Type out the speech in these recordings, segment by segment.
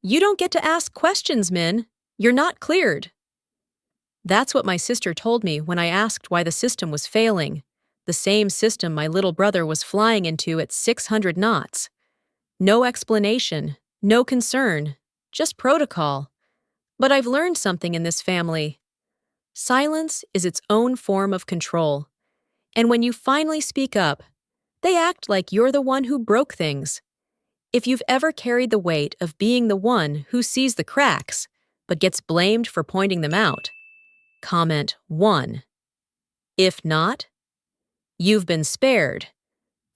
You don't get to ask questions, Min. You're not cleared. That's what my sister told me when I asked why the system was failing. The same system my little brother was flying into at 600 knots. No explanation, no concern, just protocol. But I've learned something in this family. Silence is its own form of control. And when you finally speak up, they act like you're the one who broke things. If you've ever carried the weight of being the one who sees the cracks, but gets blamed for pointing them out, comment 1. If not, you've been spared.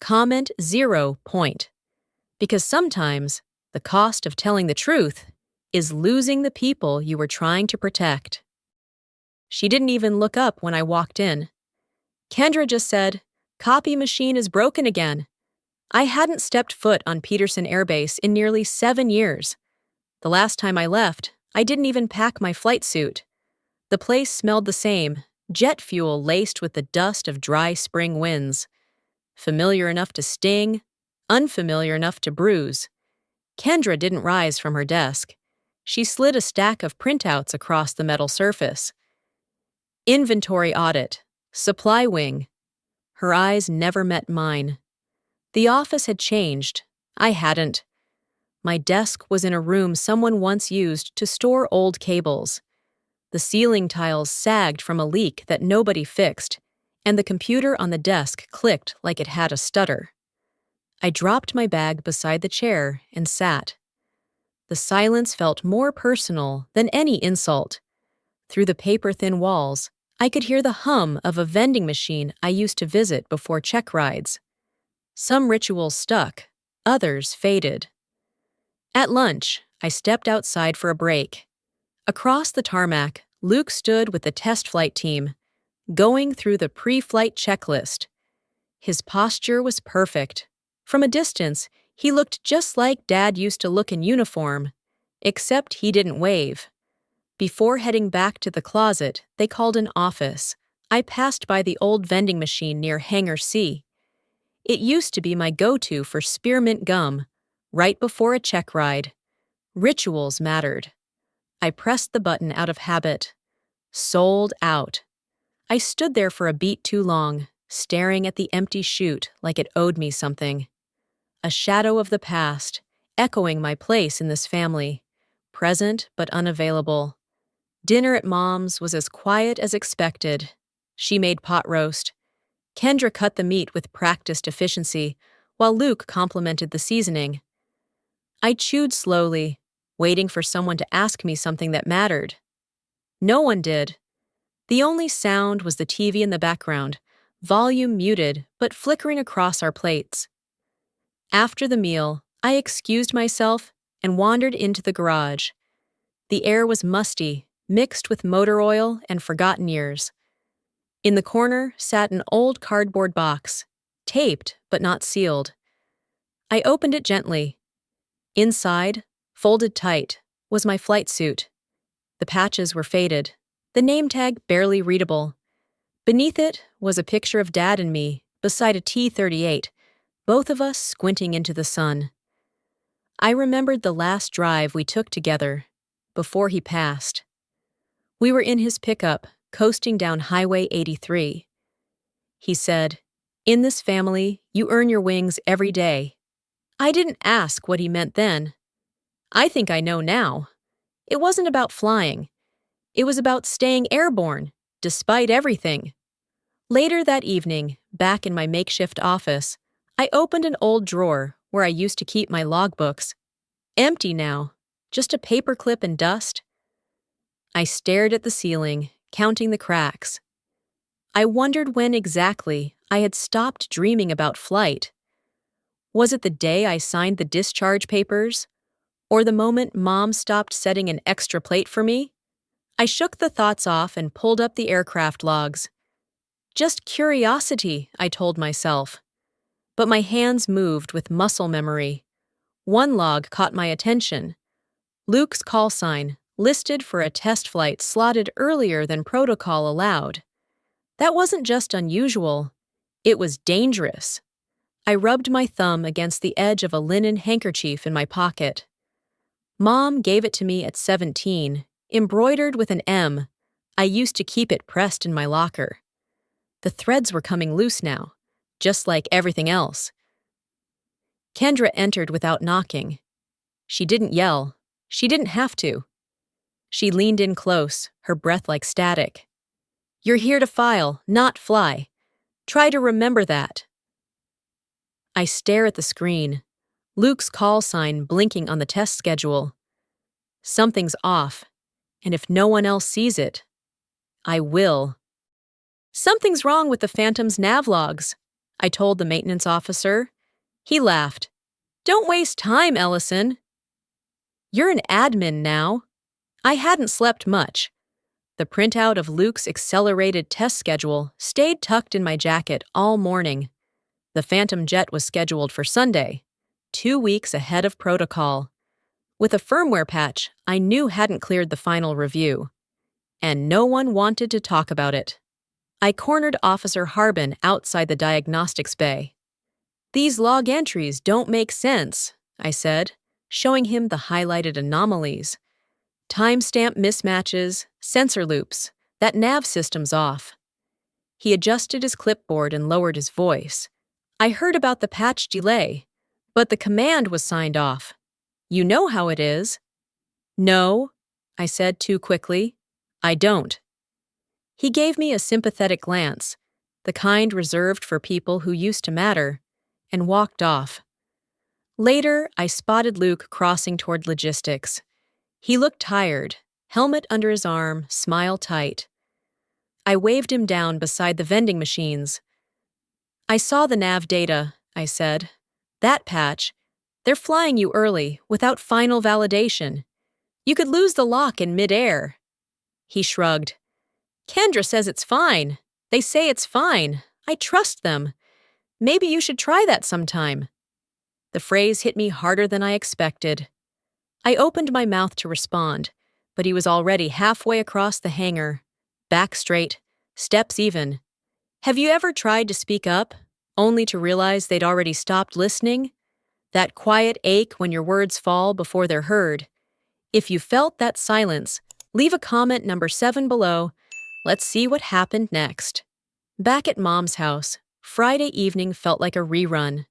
Comment 0 point. Because sometimes the cost of telling the truth is losing the people you were trying to protect. She didn't even look up when I walked in. Kendra just said, "Copy machine is broken again." I hadn't stepped foot on Peterson Airbase in nearly 7 years. The last time I left, I didn't even pack my flight suit. The place smelled the same, jet fuel laced with the dust of dry spring winds. Familiar enough to sting, unfamiliar enough to bruise. Kendra didn't rise from her desk. She slid a stack of printouts across the metal surface. Inventory audit. Supply wing. Her eyes never met mine. The office had changed. I hadn't. My desk was in a room someone once used to store old cables. The ceiling tiles sagged from a leak that nobody fixed, and the computer on the desk clicked like it had a stutter. I dropped my bag beside the chair and sat. The silence felt more personal than any insult. Through the paper-thin walls, I could hear the hum of a vending machine I used to visit before check rides. Some rituals stuck, others faded. At lunch, I stepped outside for a break. Across the tarmac, Luke stood with the test flight team, going through the pre-flight checklist. His posture was perfect. From a distance, he looked just like Dad used to look in uniform, except he didn't wave. Before heading back to the closet they called an office, I passed by the old vending machine near Hangar C. It used to be my go-to for spearmint gum, right before a check ride. Rituals mattered. I pressed the button out of habit. Sold out. I stood there for a beat too long, staring at the empty chute like it owed me something. A shadow of the past, echoing my place in this family, present but unavailable. Dinner at Mom's was as quiet as expected. She made pot roast. Kendra cut the meat with practiced efficiency, while Luke complimented the seasoning. I chewed slowly, waiting for someone to ask me something that mattered. No one did. The only sound was the TV in the background, volume muted but flickering across our plates. After the meal, I excused myself and wandered into the garage. The air was musty, mixed with motor oil and forgotten years. In the corner sat an old cardboard box, taped but not sealed. I opened it gently. Inside, folded tight, was my flight suit. The patches were faded, the name tag barely readable. Beneath it was a picture of Dad and me beside a T-38, both of us squinting into the sun. I remembered the last drive we took together, before he passed. We were in his pickup, coasting down Highway 83. He said, "In this family, you earn your wings every day." I didn't ask what he meant then. I think I know now. It wasn't about flying. It was about staying airborne, despite everything. Later that evening, back in my makeshift office, I opened an old drawer where I used to keep my logbooks. Empty now, just a paperclip and dust. I stared at the ceiling, counting the cracks. I wondered when exactly I had stopped dreaming about flight. Was it the day I signed the discharge papers? Or the moment Mom stopped setting an extra plate for me? I shook the thoughts off and pulled up the aircraft logs. Just curiosity, I told myself. But my hands moved with muscle memory. One log caught my attention. Luke's call sign, listed for a test flight slotted earlier than protocol allowed. That wasn't just unusual, it was dangerous. I rubbed my thumb against the edge of a linen handkerchief in my pocket. Mom gave it to me at 17, embroidered with an M. I used to keep it pressed in my locker. The threads were coming loose now, just like everything else. Kendra entered without knocking. She didn't yell. She didn't have to. She leaned in close, her breath like static. "You're here to file, not fly. Try to remember that." I stare at the screen, Luke's call sign blinking on the test schedule. Something's off, and if no one else sees it, I will. "Something's wrong with the Phantom's nav logs," I told the maintenance officer. He laughed. "Don't waste time, Ellison." "You're an admin now." I hadn't slept much. The printout of Luke's accelerated test schedule stayed tucked in my jacket all morning. The Phantom jet was scheduled for Sunday, 2 weeks ahead of protocol, with a firmware patch I knew hadn't cleared the final review. And no one wanted to talk about it. I cornered Officer Harbin outside the diagnostics bay. "These log entries don't make sense," I said, showing him the highlighted anomalies. "Timestamp mismatches, sensor loops, that nav system's off." He adjusted his clipboard and lowered his voice. "I heard about the patch delay, but the command was signed off. You know how it is." "No," I said too quickly. "I don't." He gave me a sympathetic glance, the kind reserved for people who used to matter, and walked off. Later, I spotted Luke crossing toward logistics. He looked tired, helmet under his arm, smile tight. I waved him down beside the vending machines. "I saw the nav data," I said. "That patch, they're flying you early, without final validation. You could lose the lock in mid-air." He shrugged. "Kendra says it's fine. They say it's fine. I trust them. Maybe you should try that sometime." The phrase hit me harder than I expected. I opened my mouth to respond, but he was already halfway across the hangar, back straight, steps even. Have you ever tried to speak up, only to realize they'd already stopped listening? That quiet ache when your words fall before they're heard. If you felt that silence, leave a comment number 7 below. Let's see what happened next. Back at Mom's house, Friday evening felt like a rerun.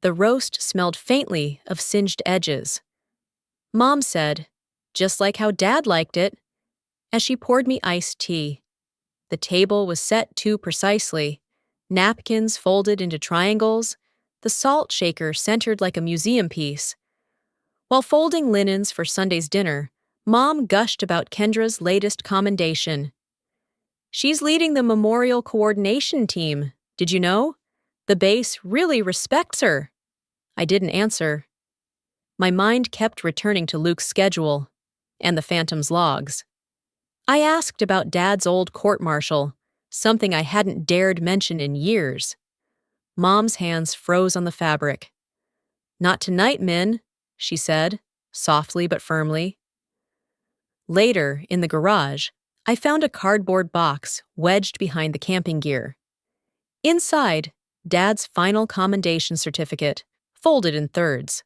The roast smelled faintly of singed edges. Mom said, "Just like how Dad liked it," as she poured me iced tea. The table was set too precisely, napkins folded into triangles, the salt shaker centered like a museum piece. While folding linens for Sunday's dinner, Mom gushed about Kendra's latest commendation. "She's leading the memorial coordination team, did you know? The base really respects her." I didn't answer. My mind kept returning to Luke's schedule and the Phantom's logs. I asked about Dad's old court-martial, something I hadn't dared mention in years. Mom's hands froze on the fabric. "Not tonight, Min," she said, softly but firmly. Later, in the garage, I found a cardboard box wedged behind the camping gear. Inside, Dad's final commendation certificate, folded in thirds.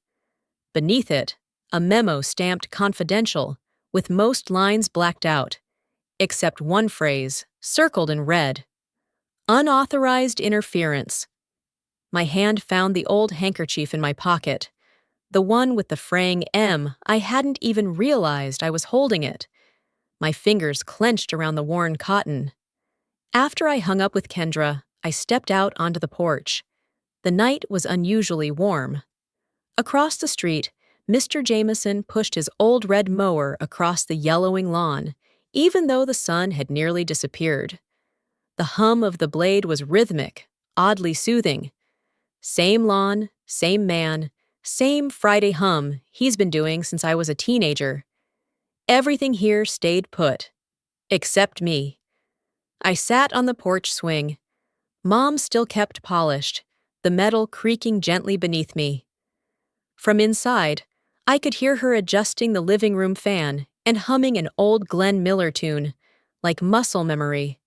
Beneath it, a memo stamped confidential, with most lines blacked out, except one phrase, circled in red. "Unauthorized interference." My hand found the old handkerchief in my pocket, the one with the fraying M. I hadn't even realized I was holding it. My fingers clenched around the worn cotton. After I hung up with Kendra, I stepped out onto the porch. The night was unusually warm. Across the street, Mr. Jameson pushed his old red mower across the yellowing lawn, even though the sun had nearly disappeared. The hum of the blade was rhythmic, oddly soothing. Same lawn, same man, same Friday hum he's been doing since I was a teenager. Everything here stayed put. Except me. I sat on the porch swing. Mom still kept polished, the metal creaking gently beneath me. From inside, I could hear her adjusting the living room fan and humming an old Glenn Miller tune, like muscle memory.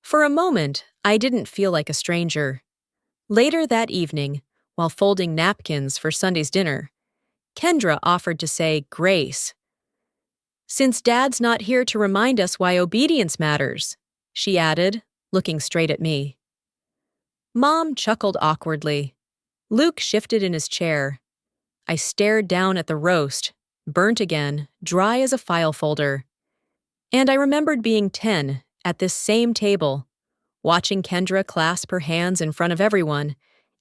For a moment, I didn't feel like a stranger. Later that evening, while folding napkins for Sunday's dinner, Kendra offered to say grace. Since Dad's not here to remind us why obedience matters, she added, looking straight at me. Mom chuckled awkwardly. Luke shifted in his chair. I stared down at the roast, burnt again, dry as a file folder. And I remembered being 10, at this same table, watching Kendra clasp her hands in front of everyone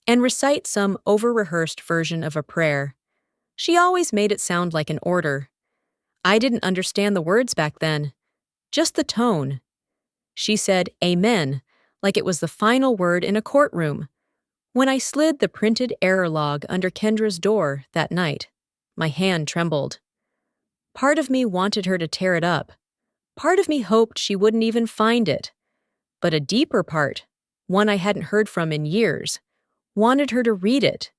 and recite some over-rehearsed version of a prayer. She always made it sound like an order. I didn't understand the words back then, just the tone. She said amen, like it was the final word in a courtroom. When I slid the printed error log under Kendra's door that night, my hand trembled. Part of me wanted her to tear it up. Part of me hoped she wouldn't even find it. But a deeper part, one I hadn't heard from in years, wanted her to read it,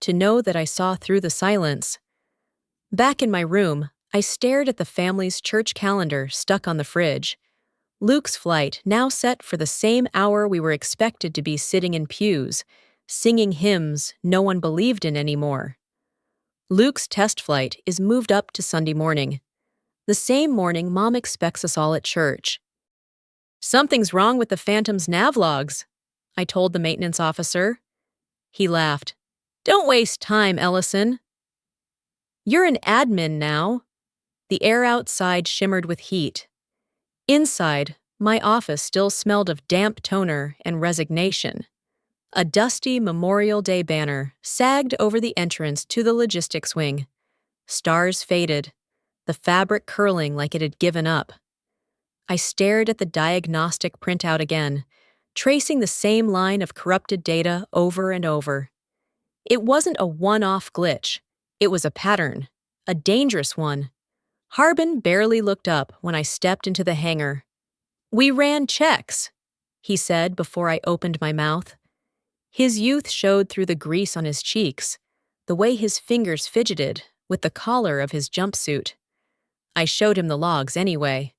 to know that I saw through the silence. Back in my room, I stared at the family's church calendar stuck on the fridge. Luke's flight now set for the same hour we were expected to be sitting in pews, singing hymns no one believed in anymore. Luke's test flight is moved up to Sunday morning, the same morning Mom expects us all at church. "Something's wrong with the Phantom's nav logs," I told the maintenance officer. He laughed. "Don't waste time, Ellison." "You're an admin now." The air outside shimmered with heat. Inside, my office still smelled of damp toner and resignation. A dusty Memorial Day banner sagged over the entrance to the logistics wing. Stars faded, the fabric curling like it had given up. I stared at the diagnostic printout again, tracing the same line of corrupted data over and over. It wasn't a one-off glitch. It was a pattern, a dangerous one. Harbin barely looked up when I stepped into the hangar. "We ran checks," he said before I opened my mouth. His youth showed through the grease on his cheeks, the way his fingers fidgeted with the collar of his jumpsuit. I showed him the logs anyway.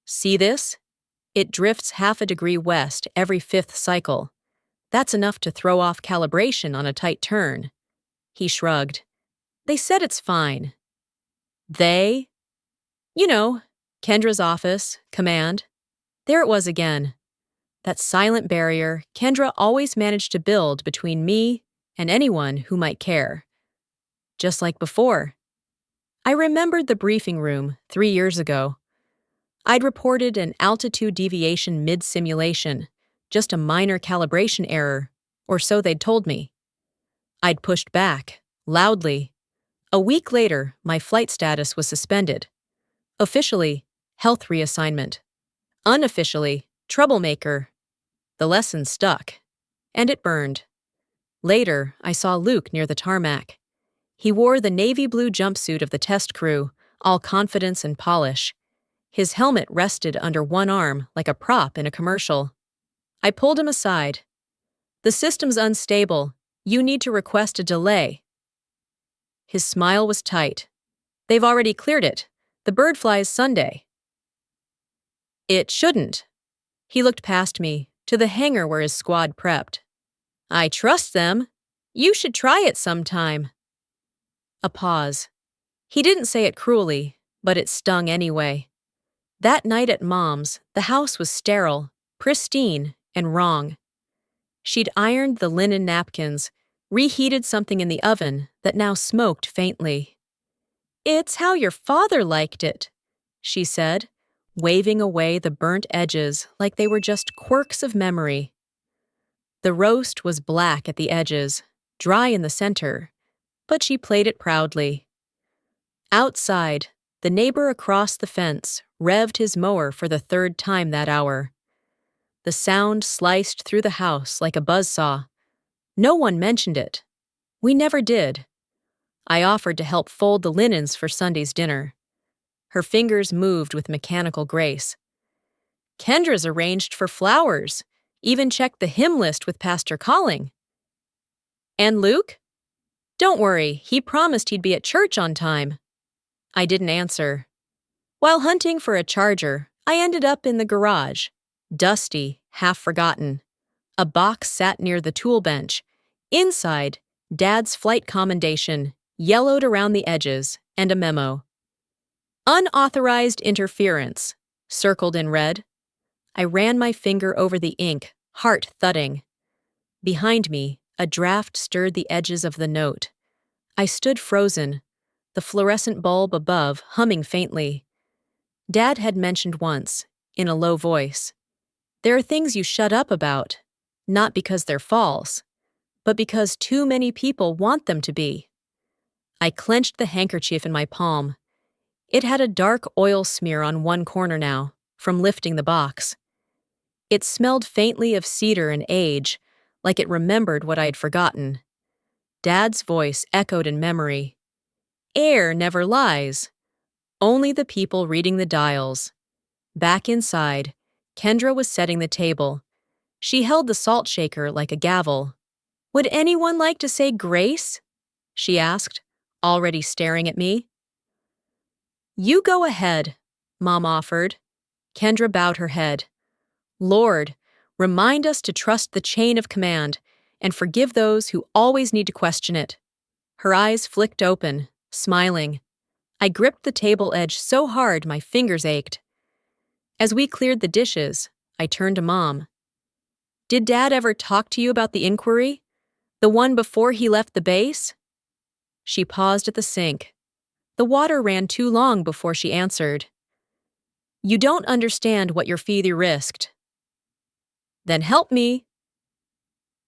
"See this? It drifts half a degree west every 5th cycle. That's enough to throw off calibration on a tight turn." He shrugged. "They said it's fine." "They?" "You know, Kendra's office, command." There it was again. That silent barrier Kendra always managed to build between me and anyone who might care. Just like before. I remembered the briefing room 3 years ago. I'd reported an altitude deviation mid-simulation, just a minor calibration error, or so they'd told me. I'd pushed back, loudly. A week later, my flight status was suspended. Officially, health reassignment. Unofficially, troublemaker. The lesson stuck, and it burned. Later, I saw Luke near the tarmac. He wore the navy blue jumpsuit of the test crew, all confidence and polish. His helmet rested under one arm like a prop in a commercial. I pulled him aside. "The system's unstable. You need to request a delay." His smile was tight. "They've already cleared it. The bird flies Sunday." "It shouldn't." He looked past me, to the hangar where his squad prepped. "I trust them. You should try it sometime." A pause. He didn't say it cruelly, but it stung anyway. That night at Mom's, the house was sterile, pristine, and wrong. She'd ironed the linen napkins, reheated something in the oven that now smoked faintly. "It's how your father liked it," she said, waving away the burnt edges like they were just quirks of memory. The roast was black at the edges, dry in the center, but she played it proudly. Outside, the neighbor across the fence revved his mower for the 3rd time that hour. The sound sliced through the house like a buzzsaw. No one mentioned it. We never did. I offered to help fold the linens for Sunday's dinner. Her fingers moved with mechanical grace. "Kendra's arranged for flowers, even checked the hymn list with Pastor Calling." "And Luke?" "Don't worry, he promised he'd be at church on time." I didn't answer. While hunting for a charger, I ended up in the garage, dusty, half forgotten. A box sat near the tool bench. Inside, Dad's flight commendation, yellowed around the edges, and a memo. Unauthorized interference, circled in red. I ran my finger over the ink, heart thudding. Behind me, a draft stirred the edges of the note. I stood frozen, the fluorescent bulb above humming faintly. Dad had mentioned once, in a low voice, "There are things you shut up about, not because they're false, but because too many people want them to be." I clenched the handkerchief in my palm. It had a dark oil smear on one corner now, from lifting the box. It smelled faintly of cedar and age, like it remembered what I had forgotten. Dad's voice echoed in memory. Air never lies. Only the people reading the dials. Back inside, Kendra was setting the table. She held the salt shaker like a gavel. "Would anyone like to say grace?" she asked, already staring at me. "You go ahead," Mom offered. Kendra bowed her head. "Lord, remind us to trust the chain of command and forgive those who always need to question it." Her eyes flicked open, smiling. I gripped the table edge so hard my fingers ached. As we cleared the dishes, I turned to Mom. "Did Dad ever talk to you about the inquiry? The one before he left the base?" She paused at the sink. The water ran too long before she answered. "You don't understand what your father risked." "Then help me."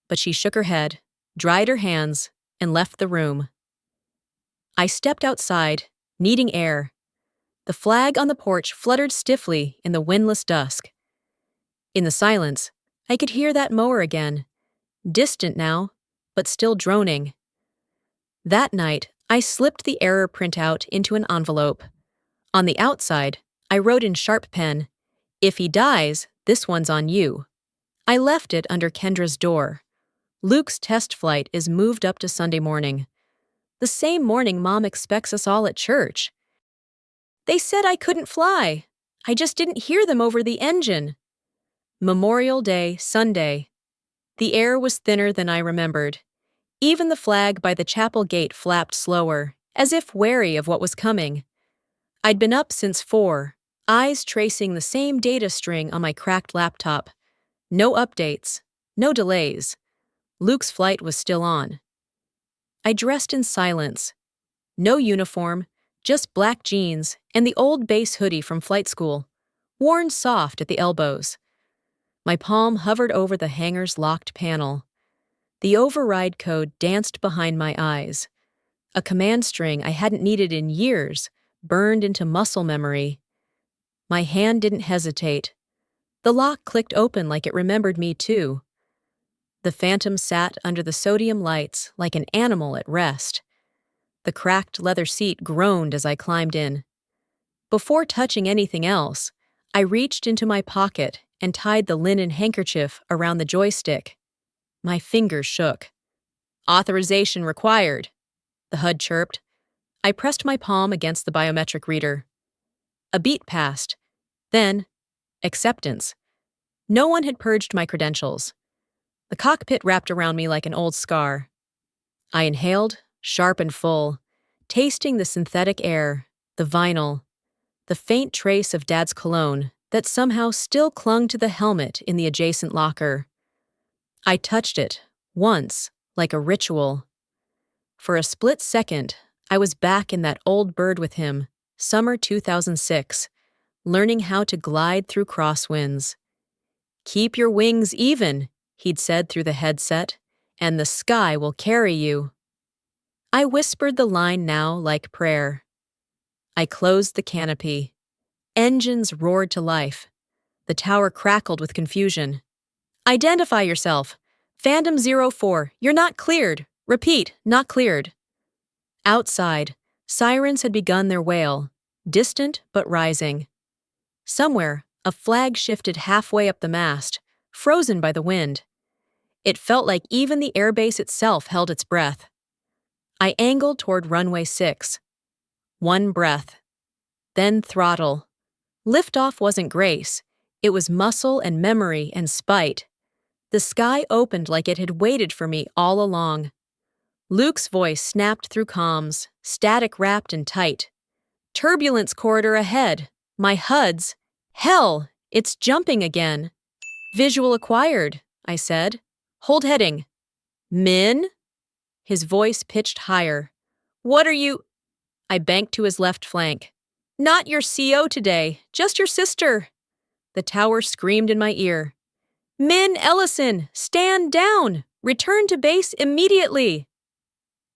But she shook her head, dried her hands, and left the room. I stepped outside, needing air. The flag on the porch fluttered stiffly in the windless dusk. In the silence, I could hear that mower again, distant now, but still droning. That night, I slipped the error printout into an envelope. On the outside, I wrote in sharp pen, "If he dies, this one's on you." I left it under Kendra's door. Luke's test flight is moved up to Sunday morning. The same morning Mom expects us all at church. They said I couldn't fly. I just didn't hear them over the engine. Memorial Day, Sunday. The air was thinner than I remembered. Even the flag by the chapel gate flapped slower, as if wary of what was coming. I'd been up since 4, eyes tracing the same data string on my cracked laptop. No updates, no delays. Luke's flight was still on. I dressed in silence. No uniform, just black jeans and the old base hoodie from flight school, worn soft at the elbows. My palm hovered over the hangar's locked panel. The override code danced behind my eyes. A command string I hadn't needed in years burned into muscle memory. My hand didn't hesitate. The lock clicked open like it remembered me too. The Phantom sat under the sodium lights like an animal at rest. The cracked leather seat groaned as I climbed in. Before touching anything else, I reached into my pocket and tied the linen handkerchief around the joystick. My fingers shook. "Authorization required," the HUD chirped. I pressed my palm against the biometric reader. A beat passed. Then, acceptance. No one had purged my credentials. The cockpit wrapped around me like an old scar. I inhaled, sharp and full, tasting the synthetic air, the vinyl, the faint trace of Dad's cologne that somehow still clung to the helmet in the adjacent locker. I touched it, once, like a ritual. For a split second, I was back in that old bird with him, summer 2006, learning how to glide through crosswinds. "Keep your wings even," he'd said through the headset, "and the sky will carry you." I whispered the line now like prayer. I closed the canopy. Engines roared to life. The tower crackled with confusion. "Identify yourself. Phantom 04, you're not cleared. Repeat, not cleared." Outside, sirens had begun their wail, distant but rising. Somewhere, a flag shifted halfway up the mast, frozen by the wind. It felt like even the airbase itself held its breath. I angled toward runway 6. One breath. Then throttle. Liftoff wasn't grace. It was muscle and memory and spite. The sky opened like it had waited for me all along. Luke's voice snapped through comms, static wrapped and tight. Turbulence corridor ahead. My HUD's. Hell, it's jumping again. Visual acquired, I said. Hold heading. Min? His voice pitched higher. What are you? I banked to his left flank. Not your CO today, just your sister. The tower screamed in my ear. Min Ellison, stand down! Return to base immediately!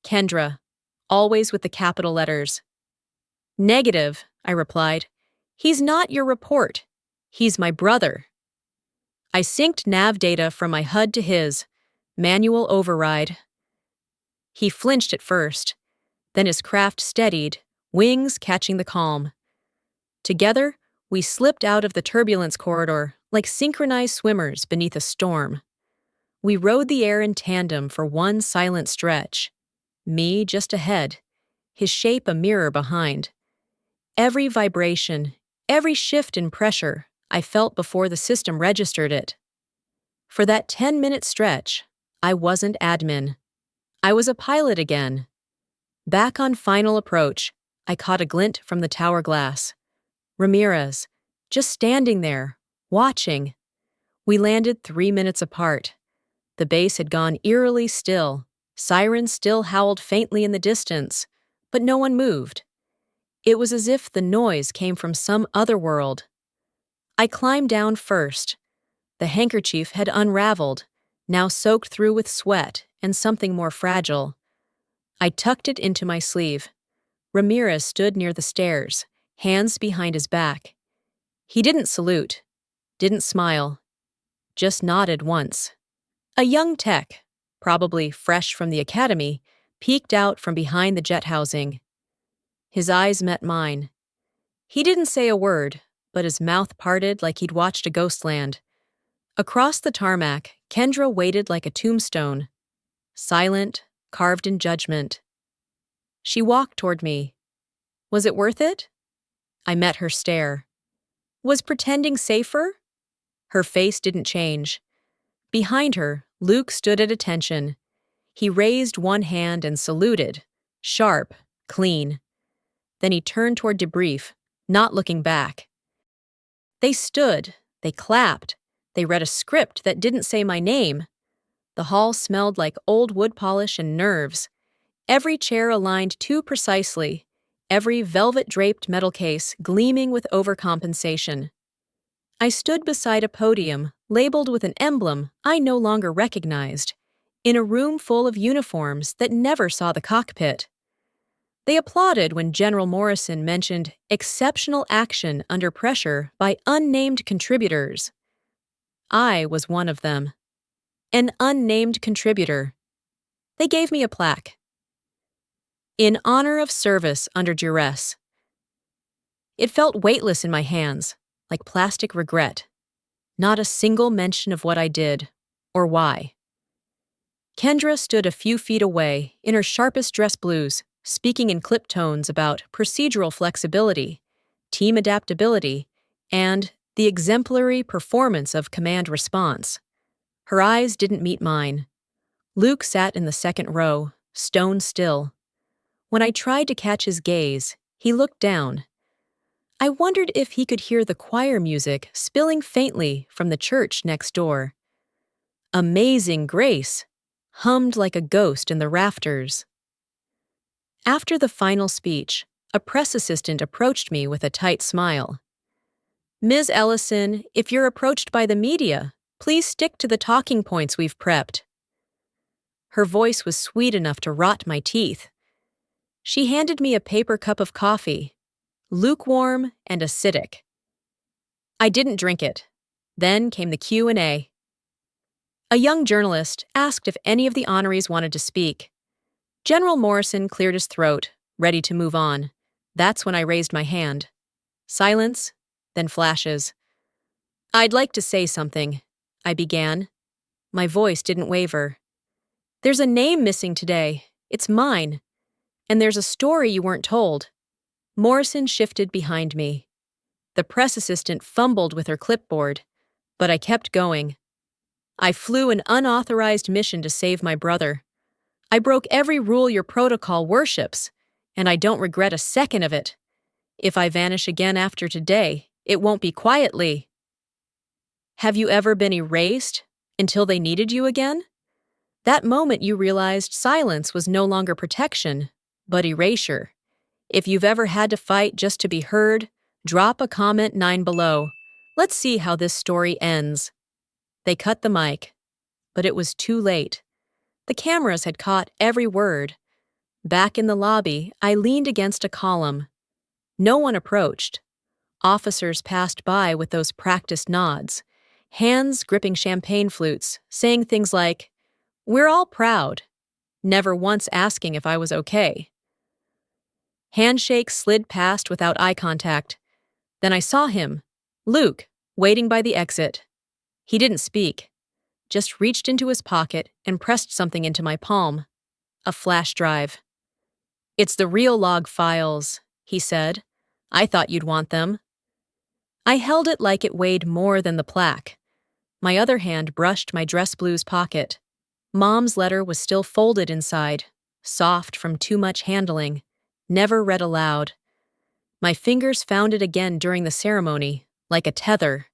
Kendra, always with the capital letters. Negative, I replied. He's not your report. He's my brother. I synced nav data from my HUD to his. Manual override. He flinched at first. Then his craft steadied, wings catching the calm. Together, we slipped out of the turbulence corridor like synchronized swimmers beneath a storm. We rode the air in tandem for one silent stretch. Me just ahead, his shape a mirror behind. Every vibration, every shift in pressure, I felt before the system registered it. For that 10-minute stretch, I wasn't admin. I was a pilot again. Back on final approach, I caught a glint from the tower glass. Ramirez, just standing there, watching. We landed 3 minutes apart. The base had gone eerily still. Sirens still howled faintly in the distance, but no one moved. It was as if the noise came from some other world. I climbed down first. The handkerchief had unraveled, now soaked through with sweat and something more fragile. I tucked it into my sleeve. Ramirez stood near the stairs, hands behind his back. He didn't salute, didn't smile, just nodded once. A young tech, probably fresh from the academy, peeked out from behind the jet housing. His eyes met mine. He didn't say a word, but his mouth parted like he'd watched a ghost land. Across the tarmac, Kendra waited like a tombstone. Silent, carved in judgment. She walked toward me. Was it worth it? I met her stare. Was pretending safer? Her face didn't change. Behind her, Luke stood at attention. He raised one hand and saluted, sharp, clean. Then he turned toward debrief, not looking back. They stood, they clapped, they read a script that didn't say my name. The hall smelled like old wood polish and nerves. Every chair aligned too precisely, every velvet-draped metal case gleaming with overcompensation. I stood beside a podium labeled with an emblem I no longer recognized, in a room full of uniforms that never saw the cockpit. They applauded when General Morrison mentioned exceptional action under pressure by unnamed contributors. I was one of them. An unnamed contributor. They gave me a plaque. In honor of service under duress. It felt weightless in my hands, like plastic regret. Not a single mention of what I did, or why. Kendra stood a few feet away in her sharpest dress blues, speaking in clipped tones about procedural flexibility, team adaptability, and the exemplary performance of command response. Her eyes didn't meet mine. Luke sat in the second row, stone still. When I tried to catch his gaze, he looked down. I wondered if he could hear the choir music spilling faintly from the church next door. Amazing Grace hummed like a ghost in the rafters. After the final speech, a press assistant approached me with a tight smile. Ms. Ellison, if you're approached by the media, please stick to the talking points we've prepped. Her voice was sweet enough to rot my teeth. She handed me a paper cup of coffee, lukewarm and acidic. I didn't drink it. Then came the Q&A. A young journalist asked if any of the honorees wanted to speak. General Morrison cleared his throat, ready to move on. That's when I raised my hand. Silence, then flashes. I'd like to say something, I began. My voice didn't waver. There's a name missing today. It's mine. And there's a story you weren't told. Morrison shifted behind me. The press assistant fumbled with her clipboard, but I kept going. I flew an unauthorized mission to save my brother. I broke every rule your protocol worships, and I don't regret a second of it. If I vanish again after today, it won't be quietly. Have you ever been erased until they needed you again? That moment you realized silence was no longer protection, but erasure. If you've ever had to fight just to be heard, drop a comment 9 below. Let's see how this story ends. They cut the mic, but it was too late. The cameras had caught every word. Back in the lobby, I leaned against a column. No one approached. Officers passed by with those practiced nods, hands gripping champagne flutes, saying things like, "We're all proud," never once asking if I was okay. Handshakes slid past without eye contact. Then I saw him, Luke, waiting by the exit. He didn't speak, just reached into his pocket and pressed something into my palm. A flash drive. "It's the real log files," he said. "I thought you'd want them." I held it like it weighed more than the plaque. My other hand brushed my dress blue's pocket. Mom's letter was still folded inside, soft from too much handling, never read aloud. My fingers found it again during the ceremony, like a tether.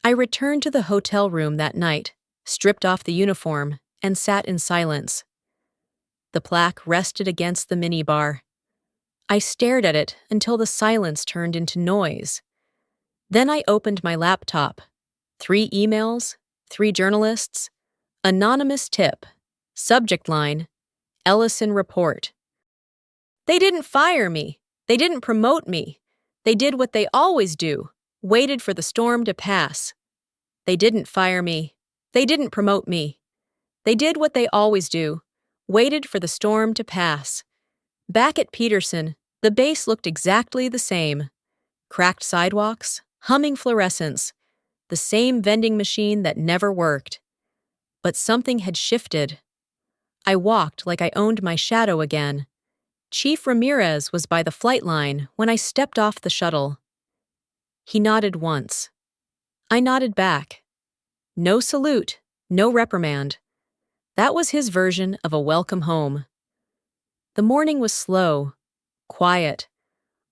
I returned to the hotel room that night, stripped off the uniform, and sat in silence. The plaque rested against the minibar. I stared at it until the silence turned into noise. Then I opened my laptop. 3 emails, 3 journalists, anonymous tip, subject line, Ellison report. They didn't fire me. They didn't promote me. They did what they always do, waited for the storm to pass. They didn't fire me. They didn't promote me. They did what they always do, waited for the storm to pass. Back at Peterson, the base looked exactly the same. Cracked sidewalks, humming fluorescents, the same vending machine that never worked. But something had shifted. I walked like I owned my shadow again. Chief Ramirez was by the flight line when I stepped off the shuttle. He nodded once. I nodded back. No salute, no reprimand. That was his version of a welcome home. The morning was slow, quiet,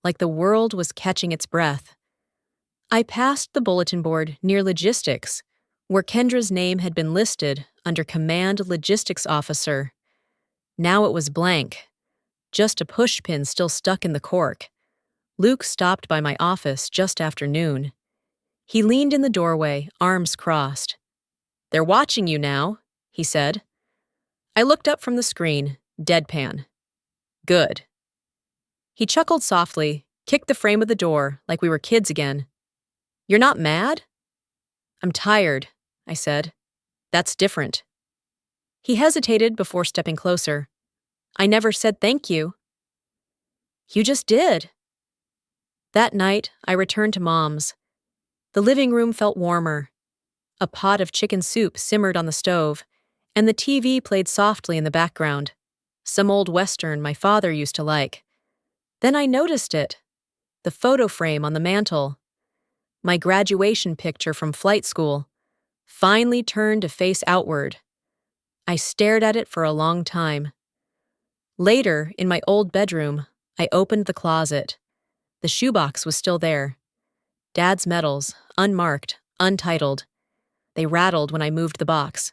like the world was catching its breath. I passed the bulletin board near logistics, where Kendra's name had been listed under Command Logistics Officer. Now it was blank, just a pushpin still stuck in the cork. Luke stopped by my office just after noon. He leaned in the doorway, arms crossed. "They're watching you now," he said. I looked up from the screen, deadpan. "Good." He chuckled softly, kicked the frame of the door like we were kids again. "You're not mad?" "I'm tired," I said. "That's different." He hesitated before stepping closer. "I never said thank you." "You just did." That night, I returned to Mom's. The living room felt warmer. A pot of chicken soup simmered on the stove, and the TV played softly in the background, some old Western my father used to like. Then I noticed it, the photo frame on the mantel. My graduation picture from flight school, finally turned to face outward. I stared at it for a long time. Later, in my old bedroom, I opened the closet. The shoebox was still there. Dad's medals, unmarked, untitled. They rattled when I moved the box.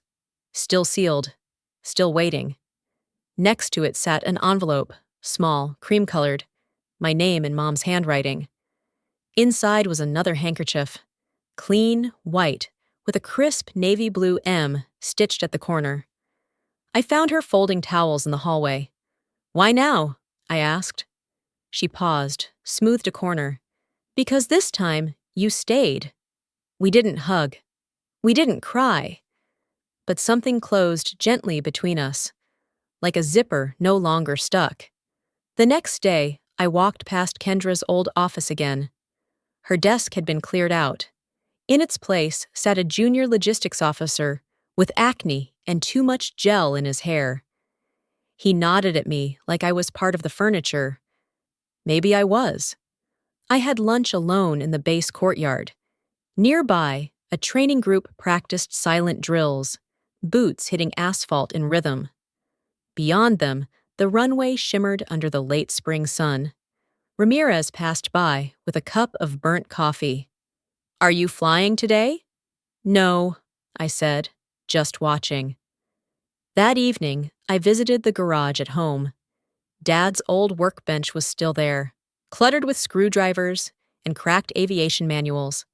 Still sealed, still waiting. Next to it sat an envelope, small, cream-colored, my name in Mom's handwriting. Inside was another handkerchief, clean, white, with a crisp navy blue M stitched at the corner. I found her folding towels in the hallway. "Why now?" I asked. She paused, smoothed a corner. "Because this time, you stayed." We didn't hug. We didn't cry. But something closed gently between us, like a zipper no longer stuck. The next day, I walked past Kendra's old office again. Her desk had been cleared out. In its place sat a junior logistics officer with acne and too much gel in his hair. He nodded at me like I was part of the furniture. Maybe I was. I had lunch alone in the base courtyard. Nearby, a training group practiced silent drills, boots hitting asphalt in rhythm. Beyond them, the runway shimmered under the late spring sun. Ramirez passed by with a cup of burnt coffee. "Are you flying today?" "No," I said, just watching. That evening, I visited the garage at home. Dad's old workbench was still there, cluttered with screwdrivers and cracked aviation manuals.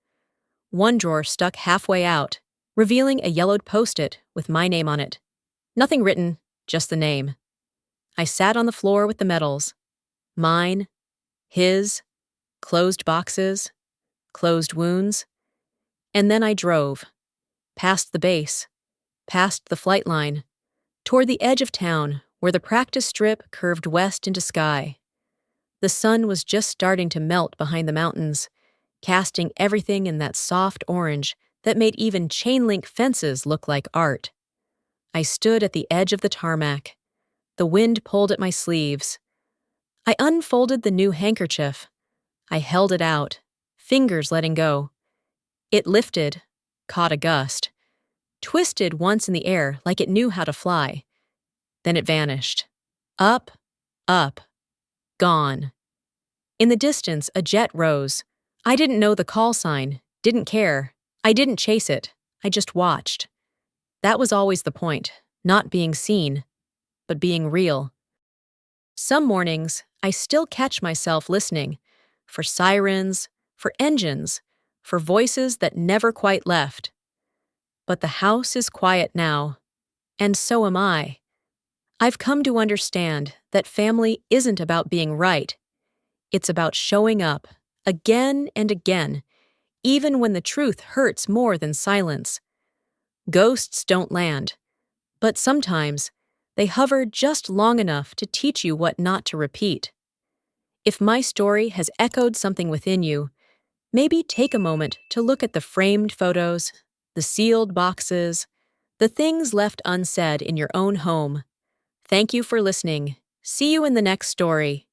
One drawer stuck halfway out, revealing a yellowed post-it with my name on it. Nothing written, just the name. I sat on the floor with the medals. Mine, his, closed boxes, closed wounds. And then I drove, past the base, past the flight line, toward the edge of town where the practice strip curved west into sky. The sun was just starting to melt behind the mountains, casting everything in that soft orange that made even chain-link fences look like art. I stood at the edge of the tarmac. The wind pulled at my sleeves. I unfolded the new handkerchief. I held it out, fingers letting go. It lifted, caught a gust, twisted once in the air like it knew how to fly. Then it vanished. Up, up, gone. In the distance, a jet rose. I didn't know the call sign, didn't care. I didn't chase it. I just watched. That was always the point, not being seen, but being real. Some mornings, I still catch myself listening for sirens, for engines, for voices that never quite left. But the house is quiet now, and so am I. I've come to understand that family isn't about being right. It's about showing up, again and again, even when the truth hurts more than silence. Ghosts don't land, but sometimes they hover just long enough to teach you what not to repeat. If my story has echoed something within you, maybe take a moment to look at the framed photos, the sealed boxes, the things left unsaid in your own home. Thank you for listening. See you in the next story.